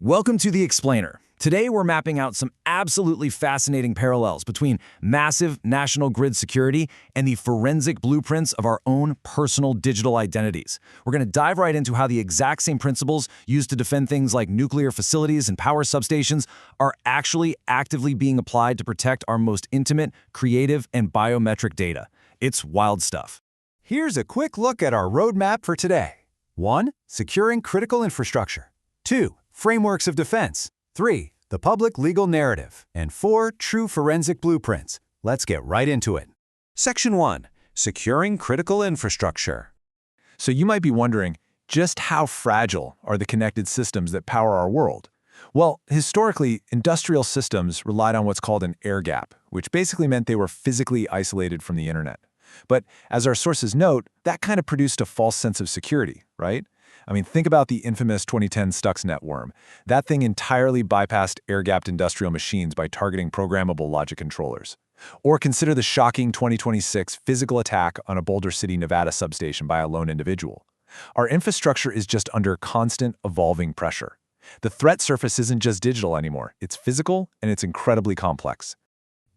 Welcome to The Explainer. Today we're mapping out some absolutely fascinating parallels between massive national grid security and the forensic blueprints of our own personal digital identities. We're going to dive right into how the exact same principles used to defend things like nuclear facilities and power substations are actually actively being applied to protect our most intimate, creative, and biometric data. It's wild stuff. Here's a quick look at our roadmap for today. 1. Securing critical infrastructure. 2. Frameworks of defense. 3. The public legal narrative. And 4. True forensic blueprints. Let's get right into it. Section 1. Securing critical infrastructure. So you might be wondering, just how fragile are the connected systems that power our world? Well, historically, industrial systems relied on what's called an air gap, which basically meant they were physically isolated from the internet. But as our sources note, that kind of produced a false sense of security, right? I mean, think about the infamous 2010 Stuxnet worm. That thing entirely bypassed air-gapped industrial machines by targeting programmable logic controllers. Or consider the shocking 2026 physical attack on a Boulder City, Nevada substation by a lone individual. Our infrastructure is just under constant, evolving pressure. The threat surface isn't just digital anymore. It's physical, and it's incredibly complex.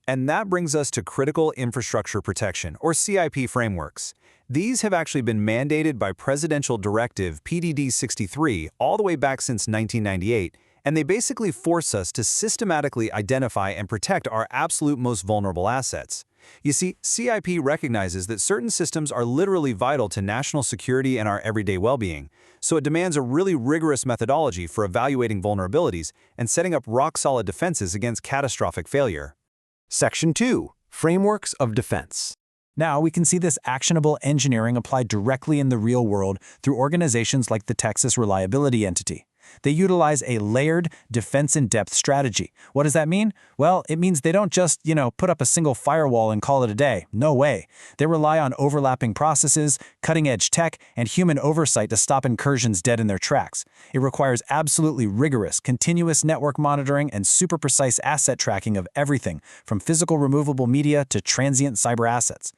And that brings us to Critical Infrastructure Protection, or CIP frameworks. These have actually been mandated by Presidential Directive PDD-63 all the way back since 1998, and they basically force us to systematically identify and protect our absolute most vulnerable assets. You see, CIP recognizes that certain systems are literally vital to national security and our everyday well-being, so it demands a really rigorous methodology for evaluating vulnerabilities and setting up rock-solid defenses against catastrophic failure. Section 2. Frameworks of defense. Now, we can see this actionable engineering applied directly in the real world through organizations like the Texas Reliability Entity. They utilize a layered defense-in-depth strategy. What does that mean? Well, it means they don't just, put up a single firewall and call it a day. No way. They rely on overlapping processes, cutting-edge tech, and human oversight to stop incursions dead in their tracks. It requires absolutely rigorous, continuous network monitoring and super precise asset tracking of everything, from physical removable media to transient cyber assets.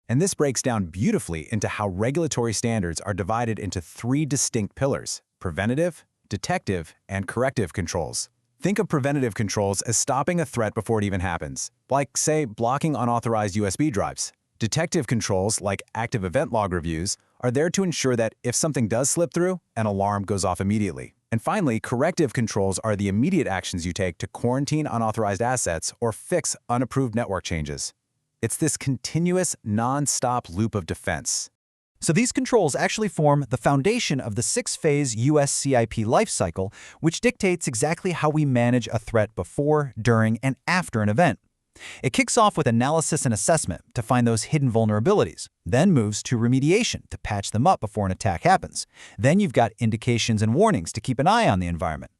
And this breaks down beautifully into how regulatory standards are divided into 3 distinct pillars: preventative, detective, and corrective controls. Think of preventative controls as stopping a threat before it even happens, like, say, blocking unauthorized USB drives. Detective controls, like active event log reviews, are there to ensure that if something does slip through, an alarm goes off immediately. And finally, corrective controls are the immediate actions you take to quarantine unauthorized assets or fix unapproved network changes. It's this continuous, non-stop loop of defense. So these controls actually form the foundation of the 6-phase US CIP lifecycle, which dictates exactly how we manage a threat before, during, and after an event. It kicks off with analysis and assessment to find those hidden vulnerabilities, then moves to remediation to patch them up before an attack happens. Then you've got indications and warnings to keep an eye on the environment.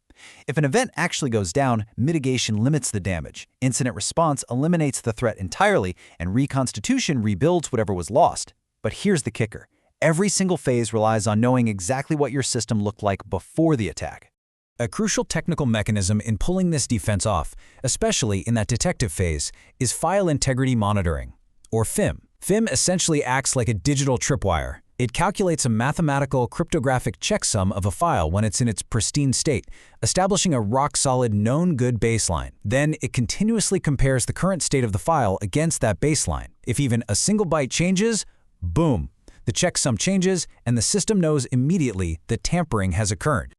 If an event actually goes down, mitigation limits the damage, incident response eliminates the threat entirely, and reconstitution rebuilds whatever was lost. But here's the kicker. Every single phase relies on knowing exactly what your system looked like before the attack. A crucial technical mechanism in pulling this defense off, especially in that detective phase, is File Integrity Monitoring, or FIM. FIM essentially acts like a digital tripwire. It calculates a mathematical cryptographic checksum of a file when it's in its pristine state, establishing a rock-solid known good baseline. Then it continuously compares the current state of the file against that baseline. If even a single byte changes, boom, the checksum changes and the system knows immediately that tampering has occurred.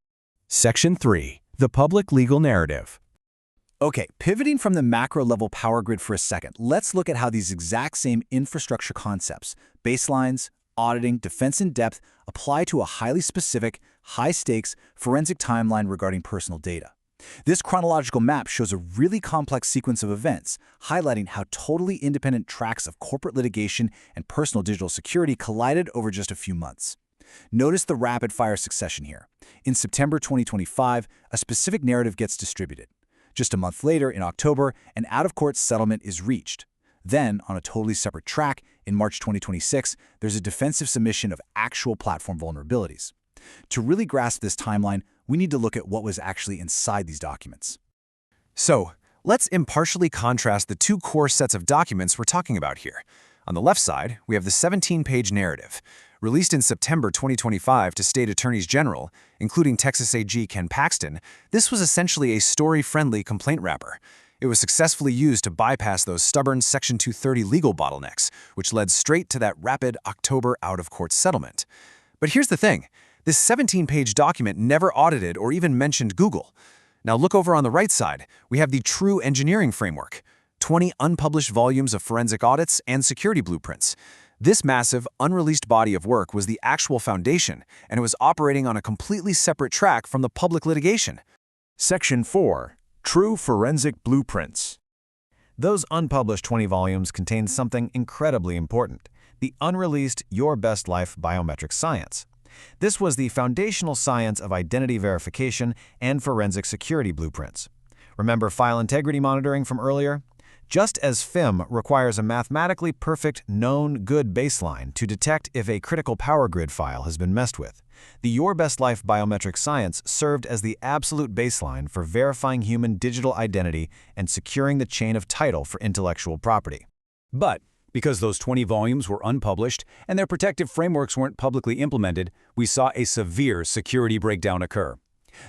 Section 3. The public legal narrative. Okay, pivoting from the macro-level power grid for a second, let's look at how these exact same infrastructure concepts, baselines, auditing, defense in depth, apply to a highly specific, high-stakes, forensic timeline regarding personal data. This chronological map shows a really complex sequence of events, highlighting how totally independent tracks of corporate litigation and personal digital security collided over just a few months. Notice the rapid-fire succession here. In September 2025, a specific narrative gets distributed. Just a month later, in October, an out-of-court settlement is reached. Then, on a totally separate track, in March 2026, there's a defensive submission of actual platform vulnerabilities. To really grasp this timeline, we need to look at what was actually inside these documents. So, let's impartially contrast the 2 core sets of documents we're talking about here. On the left side, we have the 17-page narrative. Released in September 2025 to state attorneys general, including Texas AG Ken Paxton, this was essentially a story-friendly complaint wrapper. It was successfully used to bypass those stubborn Section 230 legal bottlenecks, which led straight to that rapid October out-of-court settlement. But here's the thing. This 17-page document never audited or even mentioned Google. Now look over on the right side. We have the True Engineering Framework, 20 unpublished volumes of forensic audits and security blueprints. This massive, unreleased body of work was the actual foundation, and it was operating on a completely separate track from the public litigation. Section 4. True Forensic Blueprints. Those unpublished 20 volumes contain something incredibly important: the unreleased Your Best Life biometric science. This was the foundational science of identity verification and forensic security blueprints. Remember file integrity monitoring from earlier? Just as FIM requires a mathematically perfect known good baseline to detect if a critical power grid file has been messed with, the Your Best Life biometric science served as the absolute baseline for verifying human digital identity and securing the chain of title for intellectual property. But because those 20 volumes were unpublished and their protective frameworks weren't publicly implemented, we saw a severe security breakdown occur.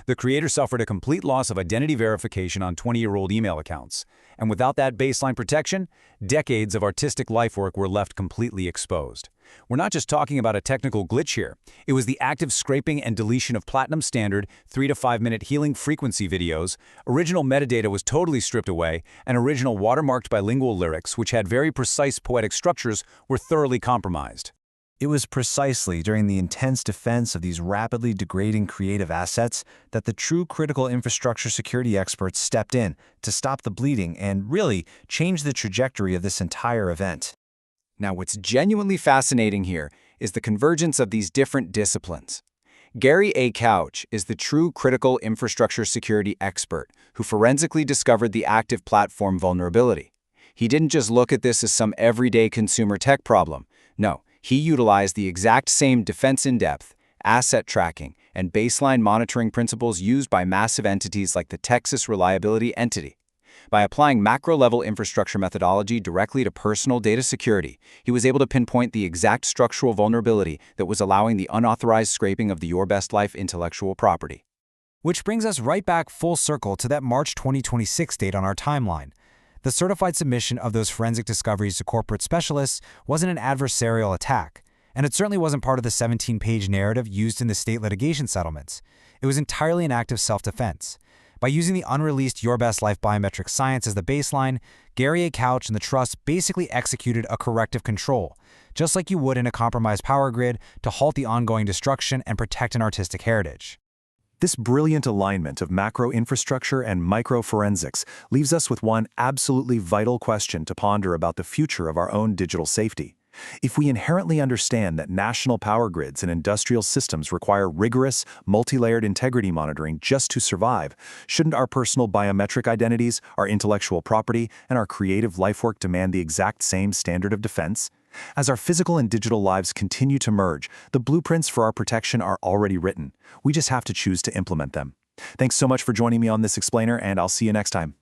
The creator suffered a complete loss of identity verification on 20-year-old email accounts. And without that baseline protection, decades of artistic life work were left completely exposed. We're not just talking about a technical glitch here. It was the active scraping and deletion of platinum standard 3 to 5 minute healing frequency videos, original metadata was totally stripped away, and original watermarked bilingual lyrics, which had very precise poetic structures, were thoroughly compromised. It was precisely during the intense defense of these rapidly degrading creative assets that the true critical infrastructure security experts stepped in to stop the bleeding and really change the trajectory of this entire event. Now, what's genuinely fascinating here is the convergence of these different disciplines. Gary A. Couch is the true critical infrastructure security expert who forensically discovered the active platform vulnerability. He didn't just look at this as some everyday consumer tech problem. No. He utilized the exact same defense in depth, asset tracking, and baseline monitoring principles used by massive entities like the Texas Reliability Entity. By applying macro-level infrastructure methodology directly to personal data security, he was able to pinpoint the exact structural vulnerability that was allowing the unauthorized scraping of the Your Best Life intellectual property. Which brings us right back full circle to that March 2026 date on our timeline. The certified submission of those forensic discoveries to corporate specialists wasn't an adversarial attack, and it certainly wasn't part of the 17-page narrative used in the state litigation settlements. It was entirely an act of self-defense. By using the unreleased Your Best Life biometric science as the baseline, Gary A. Couch and the Trust basically executed a corrective control, just like you would in a compromised power grid, to halt the ongoing destruction and protect an artistic heritage. This brilliant alignment of macro infrastructure and micro forensics leaves us with one absolutely vital question to ponder about the future of our own digital safety. If we inherently understand that national power grids and industrial systems require rigorous, multi-layered integrity monitoring just to survive, shouldn't our personal biometric identities, our intellectual property, and our creative lifework demand the exact same standard of defense? As our physical and digital lives continue to merge, the blueprints for our protection are already written. We just have to choose to implement them. Thanks so much for joining me on this explainer, and I'll see you next time.